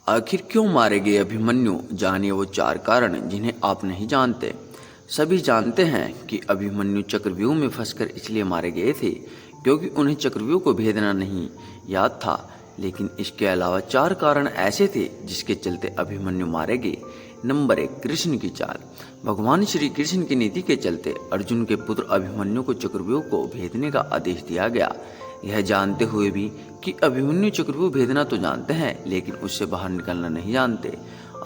आखिर क्यों मारे गए अभिमन्यु? जानिए वो 4 कारण जिन्हें आप नहीं जानते। सभी जानते हैं कि अभिमन्यु चक्रव्यूह में फंसकर इसलिए मारे गए थे क्योंकि उन्हें चक्रव्यूह को भेदना नहीं याद था। लेकिन इसके अलावा 4 कारण ऐसे थे जिसके चलते अभिमन्यु मारे गए। नंबर 1, कृष्ण की चाल। भगवान श्री कृष्ण की नीति के चलते अर्जुन के पुत्र अभिमन्यु को चक्रव्यूह को भेदने का आदेश दिया गया। यह जानते हुए भी कि अभिमन्यु चक्रव्यूह भेदना तो जानते हैं लेकिन उससे बाहर निकलना नहीं जानते।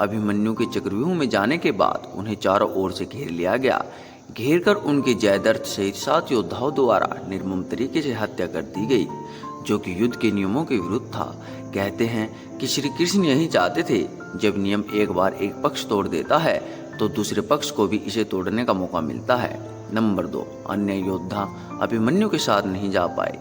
अभिमन्यु के चक्रव्यूह में जाने के बाद उन्हें चारों ओर से घेर लिया गया। घेर कर उनके जयद्रथ सहित 7 योद्धाओं द्वारा निर्मम तरीके से हत्या कर दी गई, जो कि युद्ध के नियमों के विरुद्ध था। कहते हैं कि श्री कृष्ण यही चाहते थे, जब नियम एक बार एक पक्ष तोड़ देता है तो दूसरे पक्ष को भी इसे तोड़ने का मौका मिलता है। नंबर 2, अन्य योद्धा अभिमन्यु के साथ नहीं जा पाए।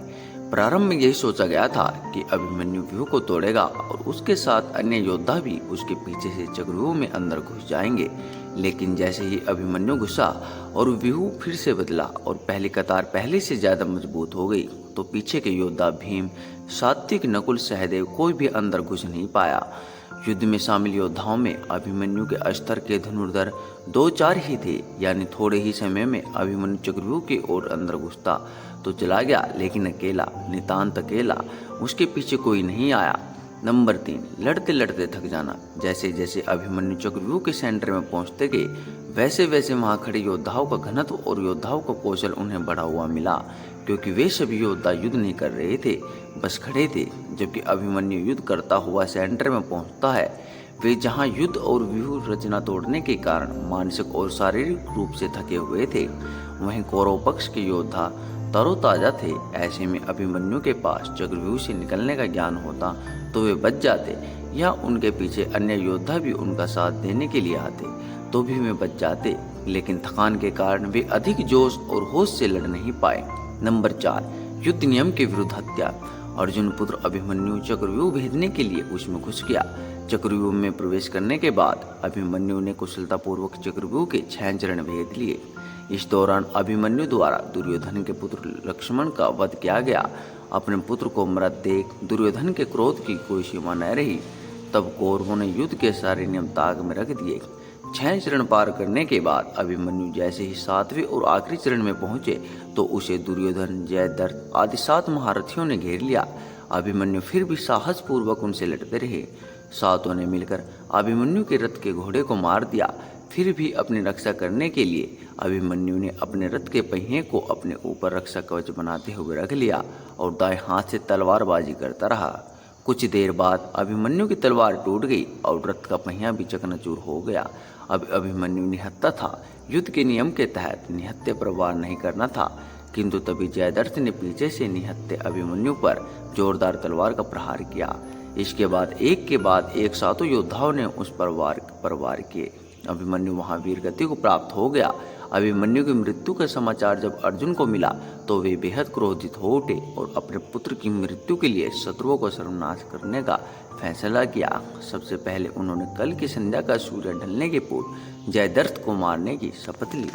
प्रारंभ में यही सोचा गया था कि अभिमन्यु व्यूह को तोड़ेगा और उसके साथ अन्य योद्धा भी उसके पीछे से चक्रव्यूह में अंदर घुस जाएंगे। लेकिन जैसे ही अभिमन्यु घुसा और व्यूह फिर से बदला और पहली कतार पहले से ज्यादा मजबूत हो गई, तो पीछे के योद्धा भीम, सात्विक, नकुल, सहदेव कोई भी अंदर घुस नहीं पाया। युद्ध में शामिल योद्धाओं में अभिमन्यु के अस्त्र के धनुर्धर 2-4 ही थे, यानी थोड़े ही समय में अभिमन्यु चक्रव्यूह की ओर अंदर घुसता तो चला गया, लेकिन अकेला, नितांत अकेला। उसके पीछे कोई नहीं आया। नंबर 3, लड़ते लड़ते थक जाना। जैसे जैसे अभिमन्यु चक्रव्यूह के सेंटर में पहुंचते गए, वैसे वैसे वहां खड़े योद्धाओं का घनत्व और योद्धाओं का कौशल उन्हें बढ़ा हुआ मिला, क्योंकि वे सभी योद्धा युद्ध नहीं कर रहे थे, बस खड़े थे। जबकि अभिमन्यु युद्ध करता हुआ सेंटर में पहुंचता है। वे जहां युद्ध और व्यूह रचना तोड़ने के कारण मानसिक और शारीरिक रूप से थके हुए थे, वहीं कौरव पक्ष के योद्धा तरोताजा थे। ऐसे में अभिमन्यु के पास चक्रव्यूह से निकलने का ज्ञान होता तो वे बच जाते, या उनके पीछे अन्य योद्धा भी उनका साथ देने के लिए आते तो भी वे बच जाते। लेकिन थकान के कारण वे अधिक जोश और होश से लड़ नहीं पाए। नंबर 4, युद्ध नियम के विरुद्ध हत्या। अर्जुन पुत्र अभिमन्यु चक्रव्यूह भेदने के लिए उसमें घुस गया। चक्रव्यूह में प्रवेश करने के बाद अभिमन्यु ने कुशलतापूर्वक चक्रव्यूह के 6 चरण भेद लिए। इस दौरान अभिमन्यु द्वारा दुर्योधन के पुत्र लक्ष्मण का वध किया गया। अपने पुत्र को मृत देख दुर्योधन के क्रोध की कोई सीमा न रही। तब कौरवों ने युद्ध के सारे नियम ताक में रख दिए। 6 चरण पार करने के बाद अभिमन्यु जैसे ही 7वें और आखिरी चरण में पहुंचे तो उसे दुर्योधन, जयद्रथ आदि 7 महारथियों ने घेर लिया। अभिमन्यु फिर भी साहस पूर्वक उनसे लड़ते रहे। 7 ने मिलकर अभिमन्यु के रथ के घोड़े को मार दिया। फिर भी अपनी रक्षा करने के लिए अभिमन्यु ने अपने रथ के पहिए को अपने ऊपर रक्षा कवच बनाते हुए रख लिया और दाएं हाथ से तलवारबाजी करता रहा। कुछ देर बाद अभिमन्यु की तलवार टूट गई और रथ का पहिया भी चकनाचूर हो गया। अब अभिमन्यु निहत्था था। युद्ध के नियम के तहत निहत्थे पर वार नहीं करना था, किंतु तभी जयद्रथ ने पीछे से निहत्थे अभिमन्यु पर जोरदार तलवार का प्रहार किया। इसके बाद एक के बाद एक 7 योद्धाओं ने उस पर वार किए। अभिमन्यु महावीर गति को प्राप्त हो गया। अभिमन्यु की मृत्यु का समाचार जब अर्जुन को मिला तो वे बेहद क्रोधित हो उठे और अपने पुत्र की मृत्यु के लिए शत्रुओं को सर्वनाश करने का फैसला किया। सबसे पहले उन्होंने कल की संध्या का सूर्य ढलने के पूर्व जयद्रथ को मारने की शपथ ली।